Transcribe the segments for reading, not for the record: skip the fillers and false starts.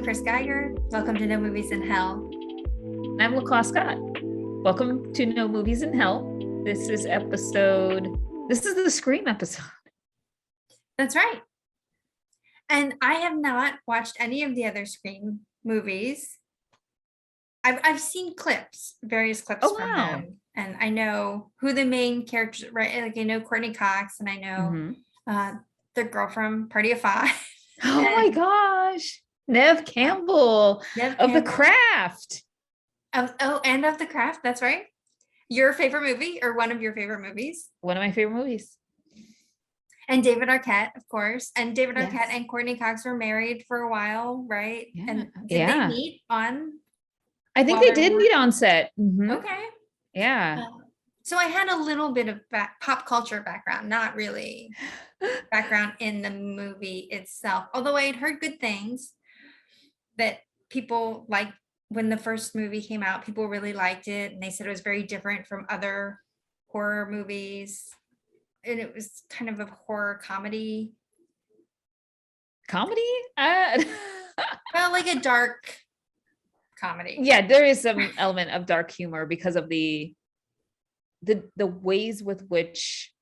Chris Geiger. Welcome to No Movies in Hell. I'm LaClaw Scott. Welcome to No Movies in Hell. This is the Scream episode. That's right. And I have not watched any of the other Scream movies. I've seen various clips from them. And I know who the main characters, right? Like I know Courtney Cox and I know the girl from Party of Five. Oh my gosh. Neve Campbell of The Craft. And of The Craft. That's right. Your favorite movie or one of your favorite movies? One of my favorite movies. And David Arquette, of course. And David Arquette and Courtney Cox were married for a while, right? Yeah. And did they meet on? I think they did meet on set. Mm-hmm. Okay. Yeah. So I had a little bit of pop culture background, not really background in the movie itself. Although I had heard good things that people like when the first movie came out, people really liked it. And they said it was very different from other horror movies. And it was kind of a horror comedy. Comedy? Well, like a dark comedy. Yeah, there is some element of dark humor because of the ways with which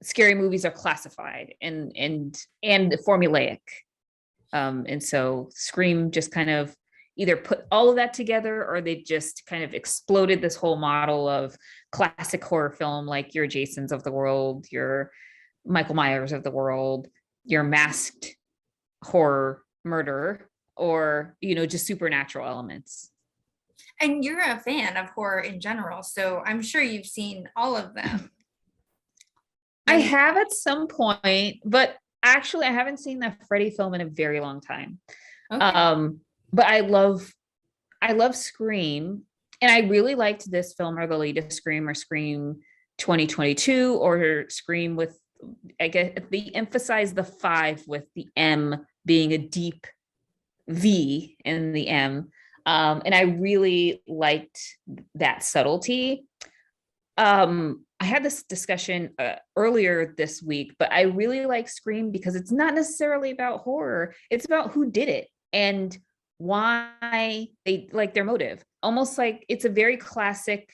scary movies are classified and formulaic. And so Scream just kind of either put all of that together or they just kind of exploded this whole model of classic horror film, like your Jasons of the world, your Michael Myers of the world, your masked horror murder, or, just supernatural elements. And you're a fan of horror in general, so I'm sure you've seen all of them. I have at some point, but actually I haven't seen that Freddy film in a very long time. Okay. But I love Scream, and I really liked this film or the latest Scream or Scream 2022 or Scream with, I guess they emphasize the 5 with the M being a deep V in the M. And I really liked that subtlety. I had this discussion earlier this week, but I really like Scream because it's not necessarily about horror. It's about who did it and why they like their motive. Almost like it's a very classic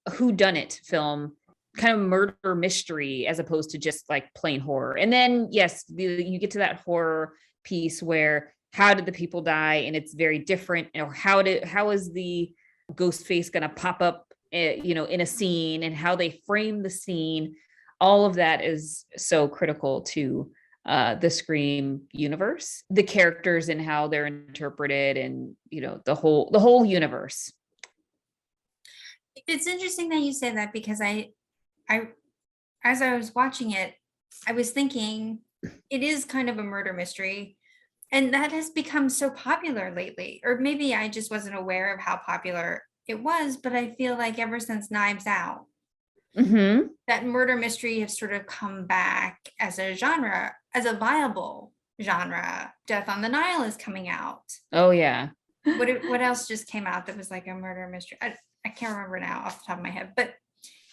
whodunit film, kind of murder mystery, as opposed to just like plain horror. And then, yes, you get to that horror piece where how did the people die? And it's very different. Or how is the ghost face going to pop up, in a scene, and how they frame the scene. All of that is so critical to the Scream universe, the characters and how they're interpreted, and the whole universe. It's interesting that you say that because I as I was watching it, I was thinking it is kind of a murder mystery, and that has become so popular lately. Or maybe I just wasn't aware of how popular it was, but I feel like ever since Knives Out, that murder mystery has sort of come back as a genre, as a viable genre. Death on the Nile is coming out. Oh yeah. What else just came out that was like a murder mystery? I can't remember now off the top of my head, but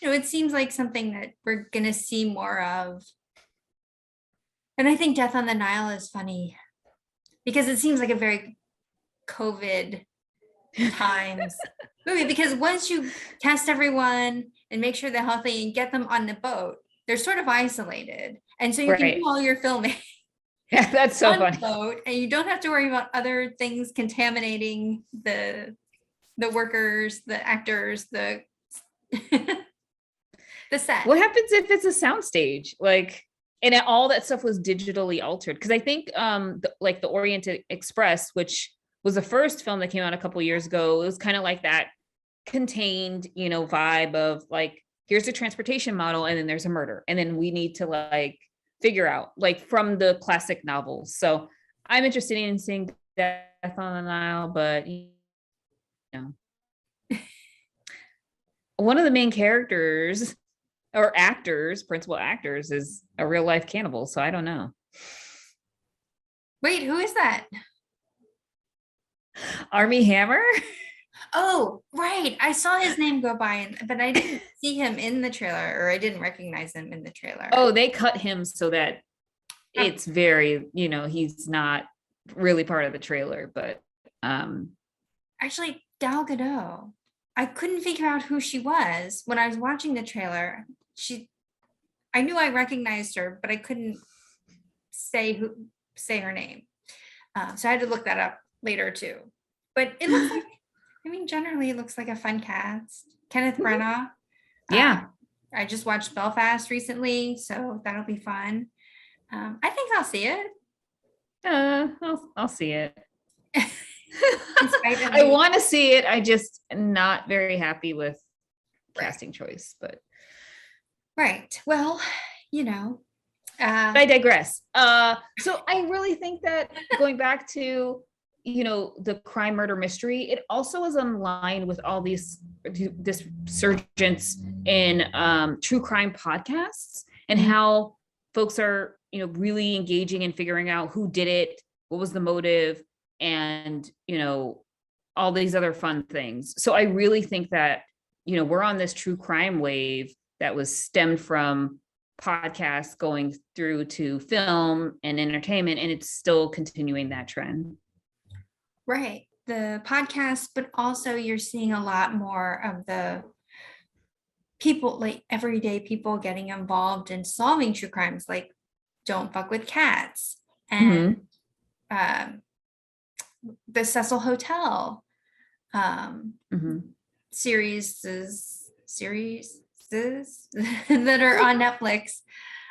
it seems like something that we're gonna see more of. And I think Death on the Nile is funny because it seems like a very COVID times movie, because once you test everyone and make sure they're healthy and get them on the boat, they're sort of isolated, and so you can do all your filming. Yeah, that's so on funny. The boat, and you don't have to worry about other things contaminating the workers, the actors, the the set. What happens if it's a soundstage? And all that stuff was digitally altered? Because I think the Orient Express, which was the first film that came out a couple of years ago, it was kind of like that contained, vibe of like, here's a transportation model and then there's a murder. And then we need to figure out from the classic novels. So I'm interested in seeing Death on the Nile, but one of the main characters or principal actors is a real life cannibal. So I don't know. Wait, who is that? Armie Hammer? Oh, right. I saw his name go by, but I didn't see him in the trailer, or I didn't recognize him in the trailer. Oh, they cut him so that it's very, he's not really part of the trailer, but Actually, Gal Gadot, I couldn't figure out who she was when I was watching the trailer. I knew I recognized her, but I couldn't say her name. So I had to look that up later too. But it looks like, I mean, generally it looks like a fun cast. Kenneth Branagh. yeah. I just watched Belfast recently, so that'll be fun. I think I'll see it. I'll see it. In spite of I the- want to see it. I just am not very happy with casting choice, but right. Well, you know, I digress. So I really think that going back to, you know, the crime murder mystery, it also is in line with all this resurgence in true crime podcasts and how folks are, you know, really engaging in figuring out who did it, what was the motive, and, you know, all these other fun things. So I really think that, you know, we're on this true crime wave that was stemmed from podcasts going through to film and entertainment, and it's still continuing that trend. right. The podcast, but also you're seeing a lot more of the people, like everyday people getting involved in solving true crimes, like Don't Fuck with Cats and the Cecil Hotel series that are on Netflix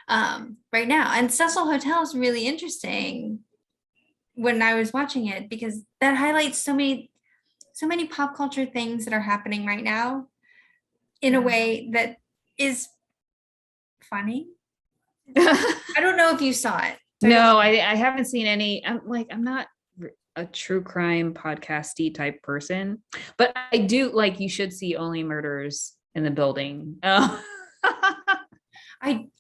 right now. And Cecil Hotel is really interesting when I was watching it because that highlights so many pop culture things that are happening right now in a way that is funny. I don't know if you saw it. No, I haven't seen any. I'm not a true crime podcasty type person, but I do like you should see Only Murders in the Building. I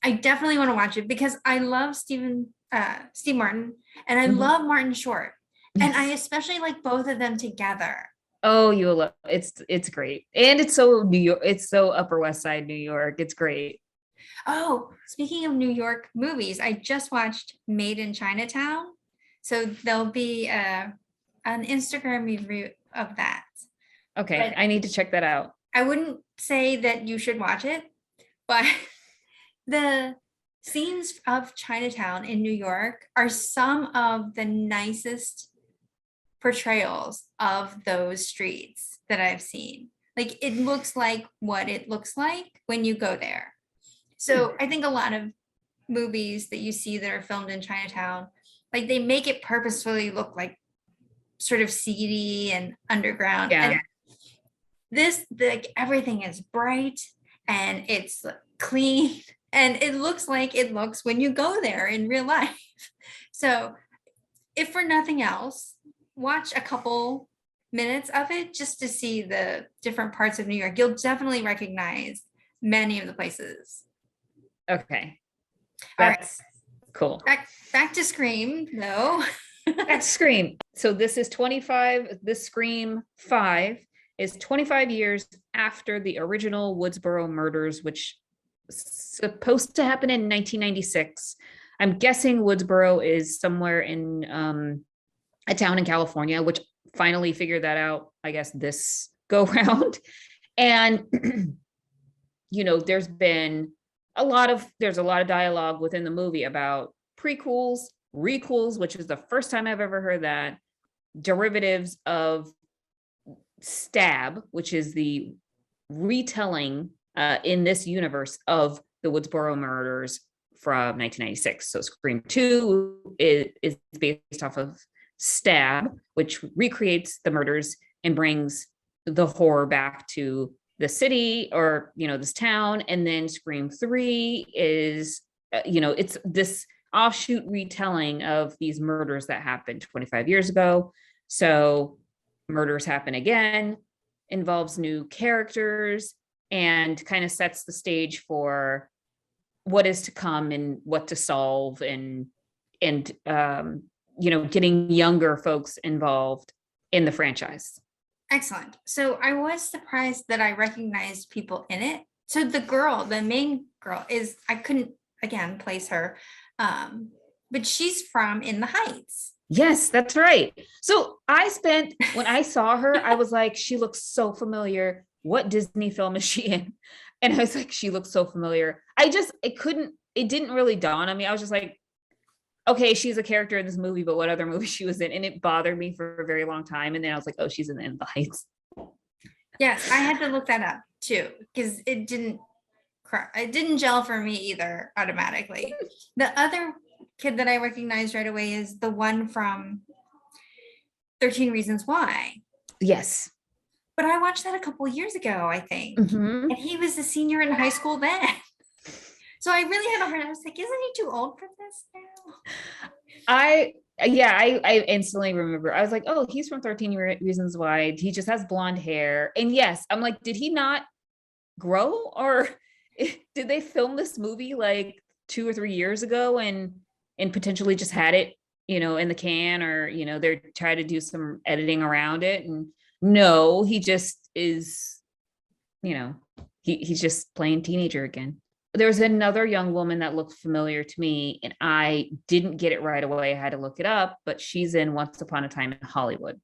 definitely want to watch it because I love Steve Martin and I love Martin Short. And I especially like both of them together. Oh, you will love it's great. And it's so New York, it's so Upper West Side New York. It's great. Oh, speaking of New York movies, I just watched Made in Chinatown. So there'll be an Instagram review of that. Okay, But I need to check that out. I wouldn't say that you should watch it, but the scenes of Chinatown in New York are some of the nicest portrayals of those streets that I've seen. Like it looks like what it looks like when you go there. So I think a lot of movies that you see that are filmed in Chinatown, like they make it purposefully look like sort of seedy and underground. Yeah. And this, like everything is bright and it's clean and it looks like it looks when you go there in real life. So if for nothing else, watch a couple minutes of it just to see the different parts of New York. You'll definitely recognize many of the places. Okay. That's cool. Back to Scream, though. That's Scream. So this is 25, this Scream 5 is 25 years after the original Woodsboro murders, which is supposed to happen in 1996. I'm guessing Woodsboro is somewhere in a town in California, which finally figured that out, I guess, this go round. And, you know, there's a lot of dialogue within the movie about prequels, requels, which is the first time I've ever heard that, derivatives of Stab, which is the retelling in this universe of the Woodsboro murders from 1996. So Scream 2 is based off of Stab, which recreates the murders and brings the horror back to the city or, you know, this town. And then Scream 3 is, you know, it's this offshoot retelling of these murders that happened 25 years ago. So murders happen again, involves new characters, and kind of sets the stage for what is to come and what to solve and you know, getting younger folks involved in the franchise. Excellent. So I was surprised that I recognized people in it. So the main girl I couldn't, again, place her. but she's from In the Heights. Yes, that's right. So when I saw her, I was like, she looks so familiar. What Disney film is she in? And I was like, she looks so familiar. It didn't really dawn on me. I was just like, okay, she's a character in this movie, but what other movie she was in? And it bothered me for a very long time. And then I was like, oh, she's in the Heights. Yes, I had to look that up too, because it didn't gel for me either automatically. The other kid that I recognized right away is the one from 13 Reasons Why. Yes. But I watched that a couple years ago, I think. Mm-hmm. And he was a senior in high school then. So I really had a hard time. I was like, isn't he too old for this now? I instantly remember. I was like, oh, he's from 13 Reasons Why. He just has blonde hair. And yes, I'm like, did he not grow, or did they film this movie like 2 or 3 years ago and potentially just had it, in the can, or they're trying to do some editing around it? And no, he just is, he's just playing teenager again. There was another young woman that looked familiar to me, and I didn't get it right away. I had to look it up, but she's in Once Upon a Time in Hollywood.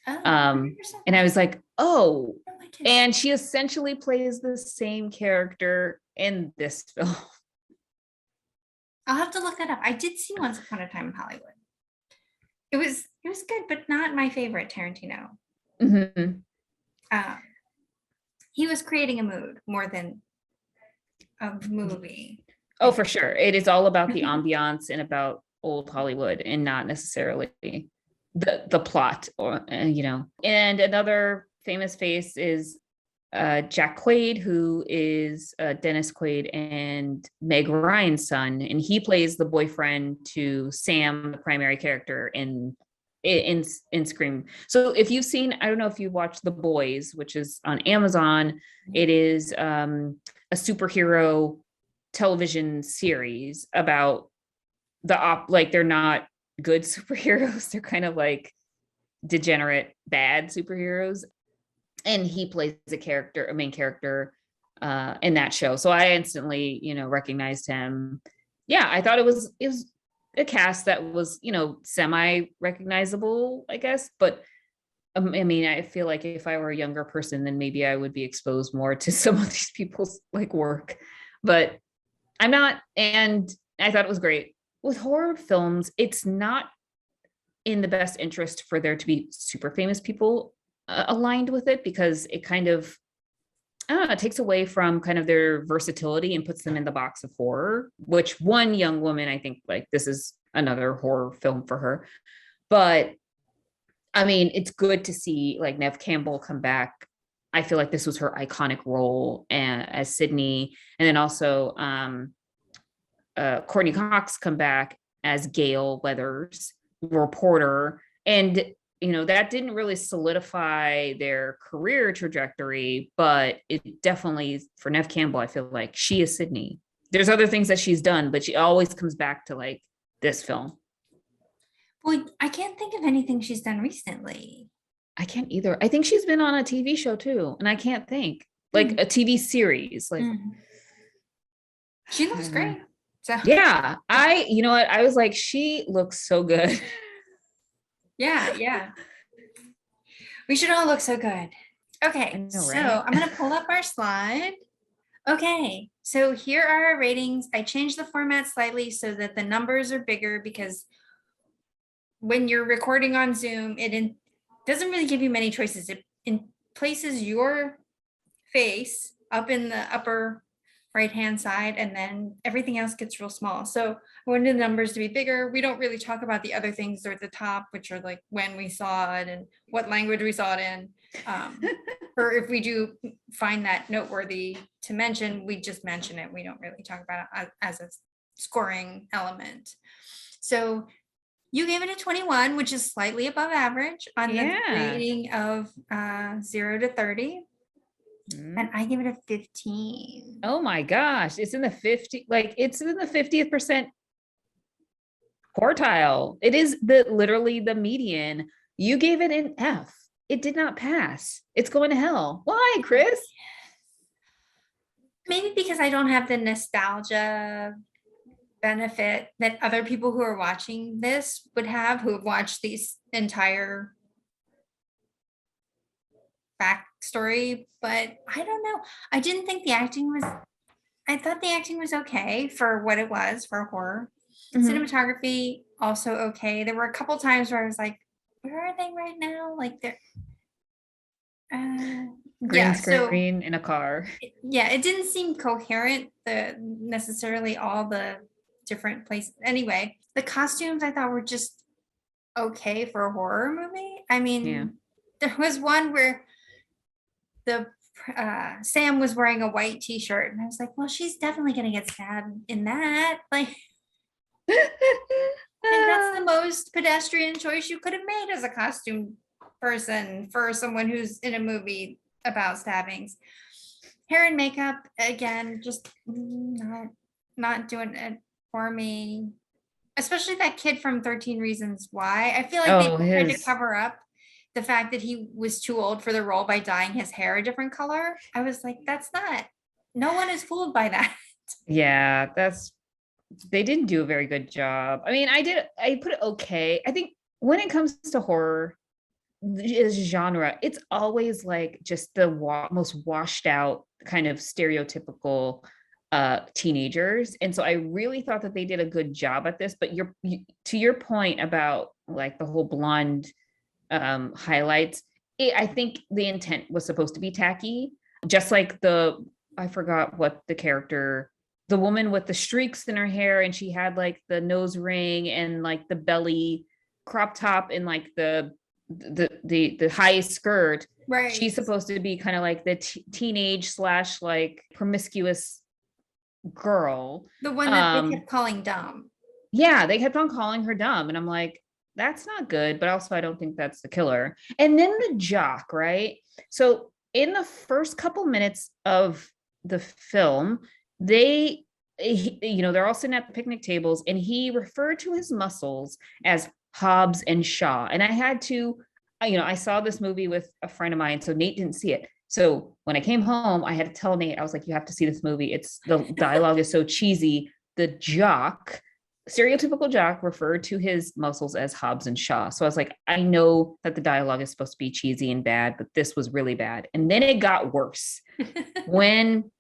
And I was like, oh, and she essentially plays the same character in this film. I'll have to look that up. I did see Once Upon a Time in Hollywood. It was good, but not my favorite Tarantino. Mm-hmm. He was creating a mood more than a movie. Oh, for sure. It is all about the ambiance and about old Hollywood, and not necessarily the plot, or And another famous face is Jack Quaid, who is Dennis Quaid and Meg Ryan's son, and he plays the boyfriend to Sam, the primary character in Scream. So if you've seen, I don't know if you watched The Boys, which is on Amazon, it is a superhero television series about they're not good superheroes, they're kind of like degenerate bad superheroes, and he plays a main character in that show. So I instantly recognized him. Yeah, I thought it was a cast that was semi recognizable, I guess, but I mean, I feel like if I were a younger person, then maybe I would be exposed more to some of these people's work, but I'm not. And I thought it was great. With horror films, it's not in the best interest for there to be super famous people aligned with it, because it kind of, I don't know, it takes away from kind of their versatility and puts them in the box of horror, which one young woman, I think this is another horror film for her. But I mean, it's good to see Neve Campbell come back. I feel like this was her iconic role as Sydney. And then also Courtney Cox come back as Gail Weathers, reporter. And, that didn't really solidify their career trajectory, but it definitely, for Neve Campbell, I feel like she is Sydney. There's other things that she's done, but she always comes back to this film. Well, I can't think of anything she's done recently. I can't either. I think she's been on a TV show too, and I can't think a TV series. She looks great. So yeah, I was like, she looks so good. Yeah. We should all look so good. Okay, so I'm going to pull up our slide. Okay, so here are our ratings. I changed the format slightly so that the numbers are bigger, because when you're recording on Zoom, it doesn't really give you many choices. It places your face up in the upper right-hand side, and then everything else gets real small. So I wanted the numbers to be bigger. We don't really talk about the other things that are at the top, which are when we saw it and what language we saw it in. Or if we do find that noteworthy to mention, we just mention it. We don't really talk about it as a scoring element. So you gave it a 21, which is slightly above average on the rating of 0 to 30. And I give it a 15. Oh my gosh. It's in the 50, it's in the 50th percent quartile. It is literally the median. You gave it an F. It did not pass. It's going to hell. Why, Chris? Maybe because I don't have the nostalgia benefit that other people who are watching this would have, who have watched these entire backstory. But I don't know. I didn't think the acting was, I thought the acting was okay for what it was for horror. Cinematography also okay. There were a couple times where I was like, where are they right now? Like they're Green screen in a car. Yeah, it didn't seem coherent, the necessarily all the different places. Anyway, the costumes I thought were just okay for a horror movie. I mean, there was one where the Sam was wearing a white t-shirt, and I was like, well, she's definitely gonna get stabbed in that. Like, and that's the most pedestrian choice you could have made as a costume person for someone who's in a movie about stabbings. Hair and makeup, again, just not doing it for me. Especially that kid from 13 Reasons Why. I feel like they tried to cover up the fact that he was too old for the role by dyeing his hair a different color. I was like, that's not, no one is fooled by that. Yeah, they didn't do a very good job. I mean, I put it okay. I think when it comes to horror genre, it's always like just the most washed out kind of stereotypical teenagers. And so I really thought that they did a good job at this. But to your point about like the whole blonde highlights, I think the intent was supposed to be tacky, just like I forgot what the woman with the streaks in her hair, and she had like the nose ring and like the belly crop top and like the high skirt. Right. She's supposed to be kind of like the teenage / like promiscuous girl. The one that they kept calling dumb. Yeah, they kept on calling her dumb. And I'm like, that's not good. But also, I don't think that's the killer. And then the jock, right? So in the first couple minutes of the film, they're all sitting at the picnic tables, and he referred to his muscles as Hobbs and Shaw. And I had to, I saw this movie with a friend of mine, so Nate didn't see it. So when I came home, I had to tell Nate, I was like, you have to see this movie. The dialogue is so cheesy. The stereotypical jock referred to his muscles as Hobbs and Shaw. So I was like, I know that the dialogue is supposed to be cheesy and bad, but this was really bad. And then it got worse when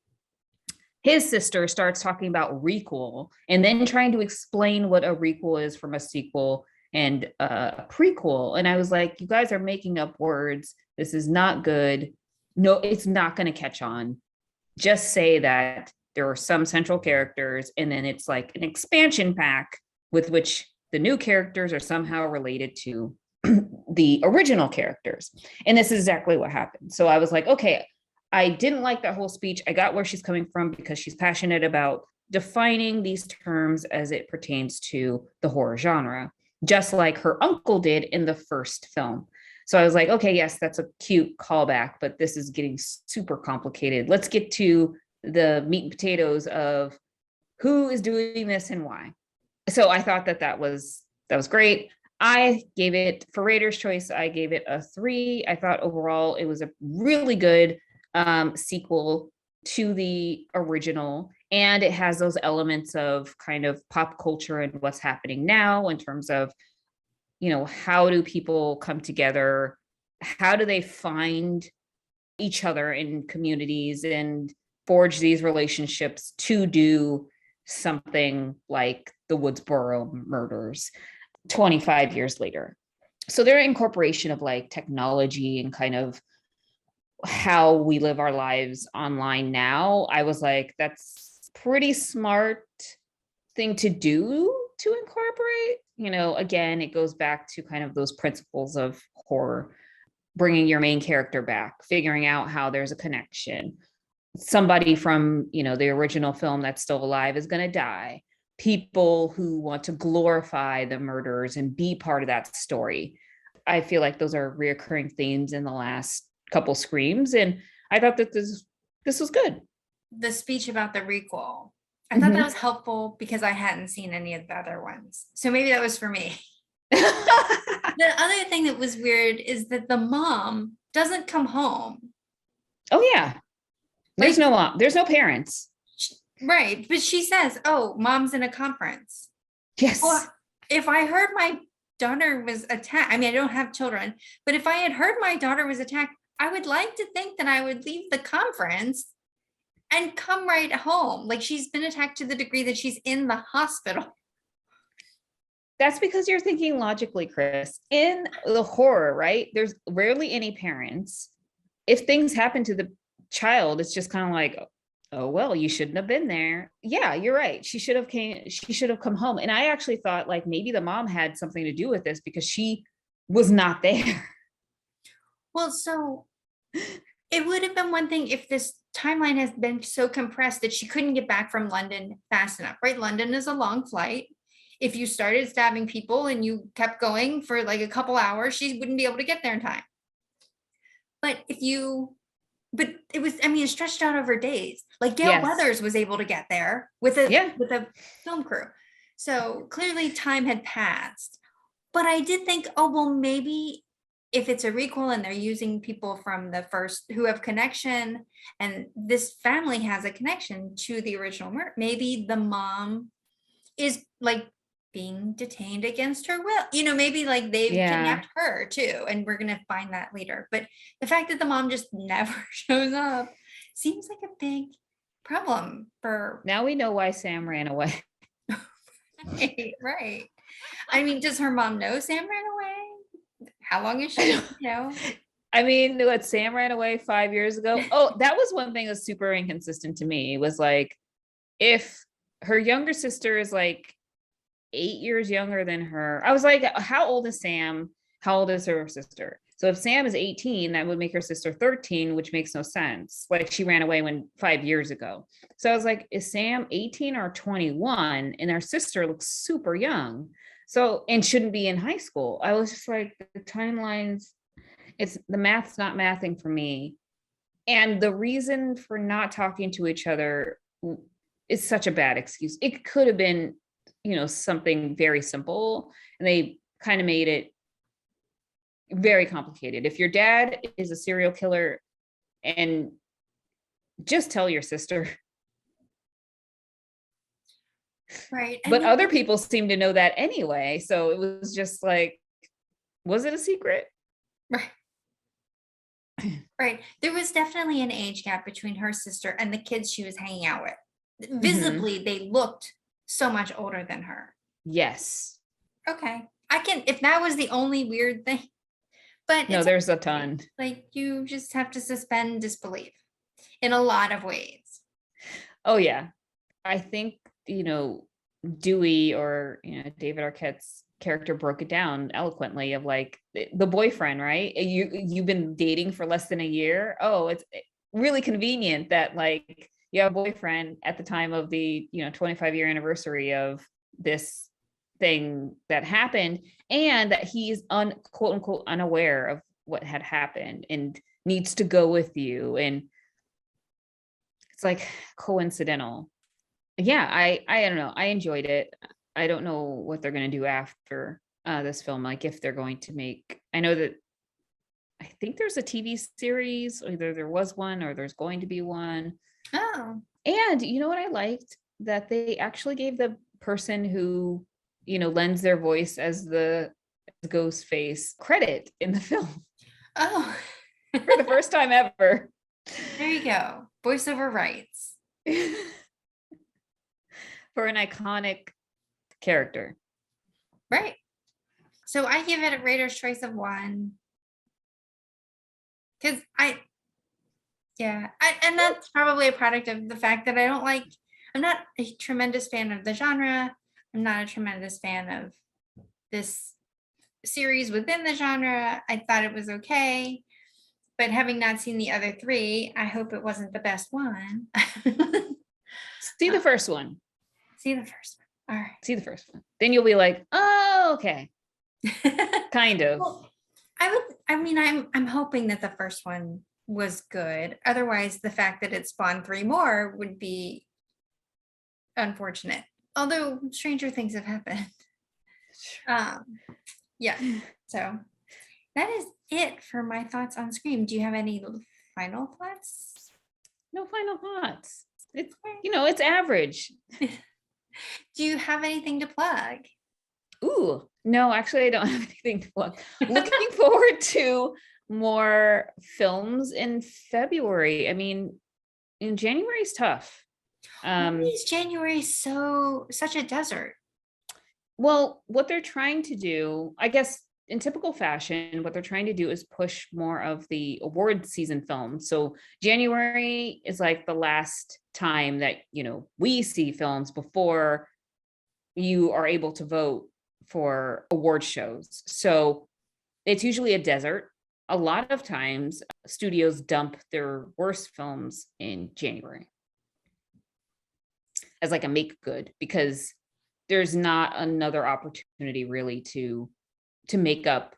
his sister starts talking about requel and then trying to explain what a requel is from a sequel and a prequel. And I was like, you guys are making up words. This is not good. No, it's not going to catch on. Just say that there are some central characters, and then it's like an expansion pack with which the new characters are somehow related to the original characters. And this is exactly what happened. So I was like, okay, I didn't like that whole speech. I got where she's coming from because she's passionate about defining these terms as it pertains to the horror genre, just like her uncle did in the first film. So I was like, okay, yes, that's a cute callback, but this is getting super complicated. Let's get to the meat and potatoes of who is doing this and why. So I thought that was great. I gave it, for Rater's Choice, I gave it a 3. I thought overall it was a really good sequel to the original, and it has those elements of kind of pop culture and what's happening now in terms of, how do people come together, how do they find each other in communities and forge these relationships to do something like the Woodsboro murders 25 years later. So their incorporation of like technology and kind of how we live our lives online now, I was like, that's pretty smart thing to do to incorporate. Again, it goes back to kind of those principles of horror, bringing your main character back, figuring out how there's a connection. Somebody from, the original film that's still alive is going to die. People who want to glorify the murderers and be part of that story. I feel like those are reoccurring themes in the last couple Screams, and I thought that this was good. The speech about the requel, I thought that was helpful because I hadn't seen any of the other ones, so maybe that was for me. The other thing that was weird is that the mom doesn't come home. Oh yeah, there's no mom, there's no parents. Right. But she says, oh, mom's in a conference. Yes. Well, if I heard my daughter was attacked, I mean, I don't have children, but if I had heard my daughter was attacked, I would like to think that I would leave the conference and come right home. Like she's been attacked to the degree that she's in the hospital. That's because you're thinking logically, Chris. In the horror, right? There's rarely any parents. If things happen to the child, it's just kind of like, oh well, you shouldn't have been there. Yeah, you're right. She should have come home. And I actually thought like maybe the mom had something to do with this because she was not there. Well, so it would have been one thing if this timeline has been so compressed that she couldn't get back from London fast enough, right? London is a long flight. If you started stabbing people and you kept going for like a couple hours, she wouldn't be able to get there in time. But it was, I mean, it stretched out over days. Like Gail Yes. Weathers was able to get there with a film crew. So clearly time had passed. But I did think, oh, well, maybe if it's a requel and they're using people from the first who have connection and this family has a connection to the original murder, maybe the mom is like being detained against her will. You know, maybe like they've kidnapped her too, and we're gonna find that later. But the fact that the mom just never shows up seems like a big problem for. Now we know why Sam ran away. Right. I mean, does her mom know Sam ran away? How long is she? You know? I mean, what, Sam ran away 5 years ago. Oh, that was one thing that's super inconsistent to me. Was like, if her younger sister is like 8 years younger than her, I was like, how old is Sam? How old is her sister? So if Sam is 18, that would make her sister 13, which makes no sense. Like she ran away 5 years ago. So I was like, is Sam 18 or 21? And her sister looks super young. So, and shouldn't be in high school. I was just like, the timelines, it's the math's not mathing for me. And the reason for not talking to each other is such a bad excuse. It could have been, something very simple, and they kind of made it very complicated. If your dad is a serial killer, and just tell your sister. Right. But other people seem to know that anyway. So it was just like, was it a secret? Right. Right. There was definitely an age gap between her sister and the kids she was hanging out with. Visibly, they looked so much older than her. Yes. Okay. If that was the only weird thing, but no, there's a ton. Like you just have to suspend disbelief in a lot of ways. Oh yeah. I think, Dewey or, David Arquette's character broke it down eloquently of like the boyfriend, right? You've been dating for less than a year. Oh, it's really convenient that like you have a boyfriend at the time of the 25-year anniversary of this thing that happened, and that he's quote unquote unaware of what had happened and needs to go with you, and it's like coincidental. Yeah, I don't know. I enjoyed it. I don't know what they're going to do after this film. Like if they're going to make, I know that I think there's a TV series, either there was one or there's going to be one. Oh. And you know what I liked? That they actually gave the person who, lends their voice as the ghost face credit in the film. Oh. For the first time ever. There you go. Voiceover rights. For an iconic character. Right. So I give it a Rater's Choice of 1. Because and that's probably a product of the fact that I'm not a tremendous fan of the genre. I'm not a tremendous fan of this series within the genre. I thought it was okay. But having not seen the other 3, I hope it wasn't the best one. See the first one. See the first one. All right. See the first one. Then you'll be like, oh, okay. Kind of. Well, I'm hoping that the first one was good. Otherwise, the fact that it spawned 3 more would be unfortunate. Although stranger things have happened. Yeah. So that is it for my thoughts on Scream. Do you have any final thoughts? No final thoughts. It's, it's average. Do you have anything to plug? Ooh, no, actually, I don't have anything to plug. Looking forward to more films in February. I mean, in January is tough. Why is January such a desert? Well, what they're trying to do, I guess, in typical fashion, what they're trying to do is push more of the award season films. So January is like the last time that, we see films before you are able to vote for award shows. So it's usually a desert. A lot of times studios dump their worst films in January as like a make good, because there's not another opportunity really to make up,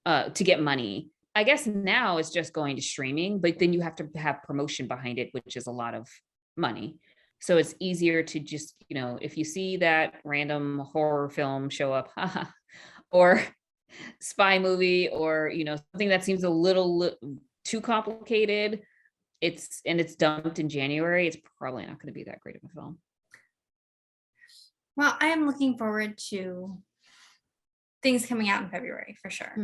to get money. I guess now it's just going to streaming, but then you have to have promotion behind it, which is a lot of money. So it's easier to just, if you see that random horror film show up, or spy movie, or, something that seems a little too complicated, it's dumped in January, it's probably not going to be that great of a film. Well, I am looking forward to things coming out in February for sure.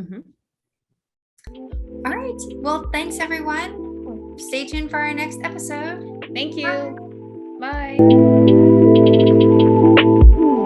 All right. Well, thanks everyone. Stay tuned for our next episode. Thank you. Bye.